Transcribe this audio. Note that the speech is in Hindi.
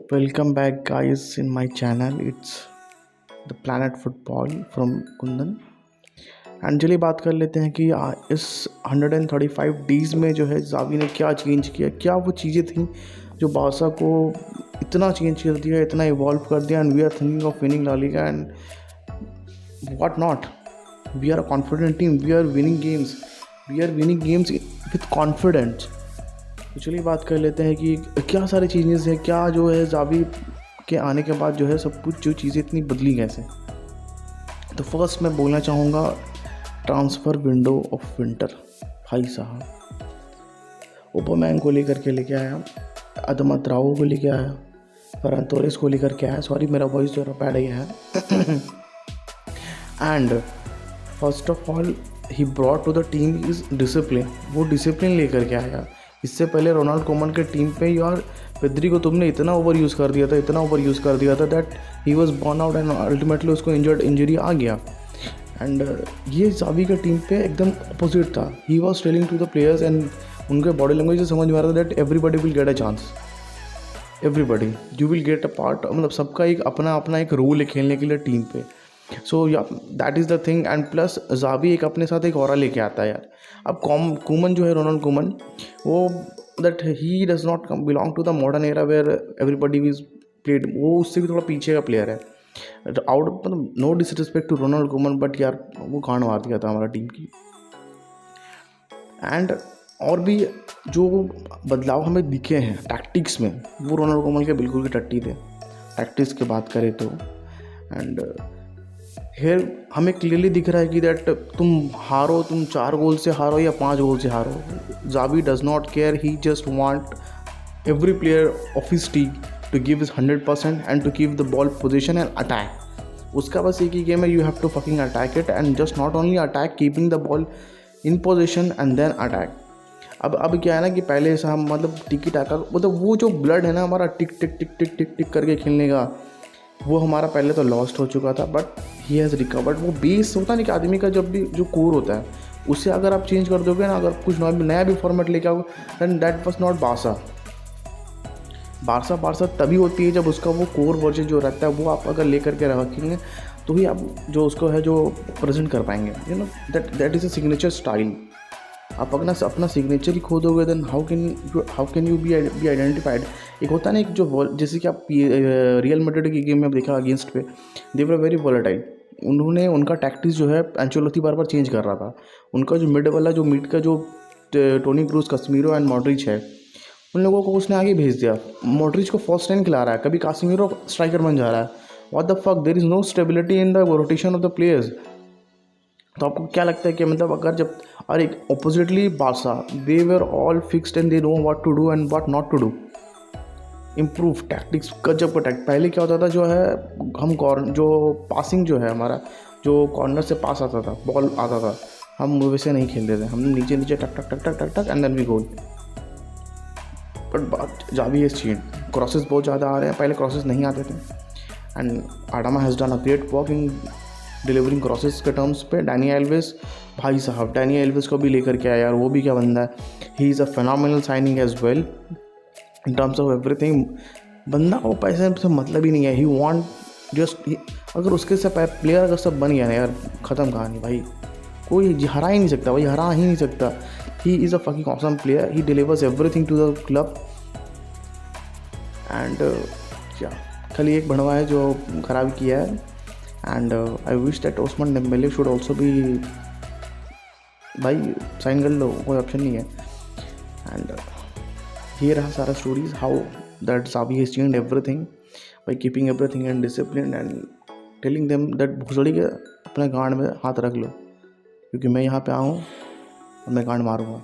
Welcome back, guys, in my channel. It's the Planet Football from Kundan. And चलिए बात कर लेते हैं कि इस 135 डेज़ में जो है जावी ने क्या चेंज किया, क्या वो चीज़ें थी जो बारसा को इतना चेंज कर दिया, इतना इवॉल्व कर दिया। And we are thinking of winning La Liga and what not. We are a confident team, we are winning games with confidence. तो चलिए बात कर लेते हैं कि क्या सारी चीज़ें हैं, क्या जो है जावी के आने के बाद जो है सब कुछ जो चीज़ें इतनी बदली कैसे। तो फर्स्ट मैं बोलना चाहूँगा ट्रांसफ़र विंडो ऑफ विंटर। भाई साहब ओबामेंग को लेकर के लेके आया, अदमा त्राओ को लेके आया, फरहान तोरेस को लेकर के आया। सॉरी मेरा वॉइस जो बैठ गया है। And first of all he brought to the team is discipline. वो डिसिप्लिन लेकर के आया। इससे पहले रोनाल्ड कोमन के टीम पे यार पेद्री को तुमने इतना ओवर यूज़ कर दिया था that he was born out and ultimately उसको इंजरी आ गया। एंड ये जावी के टीम पे एकदम अपोजिट था। He was telling to the players and उनके बॉडी लैंग्वेज से समझ में आ रहा था that everybody will get a chance, everybody you will get a part. मतलब सबका एक अपना अपना एक रोल है खेलने के लिए टीम पे। So yeah that is the thing. And plus Xavi एक अपने साथ एक ऑरा लेके आता है यार। अब कूमन जो है रोनाल्ड कूमन, वो that he does not belong to the modern era where everybody is played. वो उससे भी थोड़ा पीछे का प्लेयर है। आउट मतलब no disrespect to Ronald Koeman, but यार वो गांड मार दिया था हमारा टीम की। एंड और भी जो बदलाव हमें दिखे हैं टैक्टिक्स में, वो रोनाल्ड कूमन के बिल्कुल भी टट्टी थे टैक्टिक्स की बात करें तो। एंड हेयर हमें क्लियरली दिख रहा है कि दैट तुम 4 गोल से हारो या 5 गोल से हारो, Xavi does not care. He just want every player of his team to give his 100% and to keep the ball position and attack. उसका बस एक ही गेम है, you have to fucking attack it and just not only attack, keeping the ball in position and then attack. अब क्या है ना कि पहले ऐसा हम मतलब टिकी टाका, मतलब वो जो ब्लड है ना हमारा टिक टिक टिक टिक टिक टिक करके खेलने का, वो हमारा पहले तो लॉस्ट हो चुका था। But he has recovered. वो बेस होता नहीं कि आदमी का जब भी जो कोर होता है उससे अगर आप चेंज कर दोगे ना, अगर कुछ नया भी फॉर्मेट लेके आओगे, then that was not Barca तभी होती है जब उसका वो कोर वर्जन जो रहता है वो आप अगर लेकर के रखेंगे तो ही आप जो उसको है जो प्रेजेंट कर पाएंगे। You know that is a signature style. आप अपना सिग्नेचर ही खो दोगे then how can you be identified. एक होता है ना एक जो जैसे कि आप रियल मैड्रिड की गेम में देखा अगेंस्ट पे, दे वर वेरी वोलेटाइल। उन्होंने उनका टैक्टिक्स जो है एंचेलोटी बार बार चेंज कर रहा था। उनका जो मिड का जो टोनी क्रूज, कास्मिरो एंड मॉड्रिच है, उन लोगों को उसने आगे भेज दिया। मॉड्रिच को फर्स्ट टाइम खिला रहा है, कभी कास्मिरो स्ट्राइकर बन जा रहा है। What the fuck, there is no stability in the rotation of the players. तो आपको क्या लगता है कि मतलब अगर जब और एक oppositely Barca, they were all fixed and they know what to do and what not to do. Improve tactics गजब का टैक्ट। पहले क्या होता था जो है हम जो पासिंग जो है हमारा, जो कॉर्नर से पास आता था, बॉल आता था, हम वैसे नहीं खेलते थे। हम नीचे नीचे टक टक टक टक टक टक and then we goal. But बात जावी इस चीज क्रॉसेस बहुत ज़्यादा आ रहे हैं, पहले क्रॉसेस नहीं आते थे। And Adama has done a great work in delivering crosses के टर्म्स पे। डैनी एल्वेस, भाई साहब डैनी एल्वेस को भी लेकर के आया यार, वो भी क्या बंदा है। He is a phenomenal signing as well in terms of everything. बंदा को पैसे से मतलब ही नहीं है। ही वांट जस्ट, अगर उसके से प्लेयर अगर सब बन गया ना यार, ख़त्म कहानी भाई। कोई हरा ही नहीं सकता भाई, हरा ही नहीं सकता। He is a fucking awesome player, he delivers everything to the club. And क्या खाली एक भड़वा है जो खराब किया है। And I wish that Ousmane Dembele should also be, भाई साइन कर लो, कोई ऑप्शन नहीं है। एंड ये रहा सारा stories, how that Xavi has changed everything by keeping everything and discipline and telling them that भुसड़ी के अपने गांड में हाथ रख लो, क्योंकि मैं यहाँ पे आऊँ और मैं गांड मारूंगा।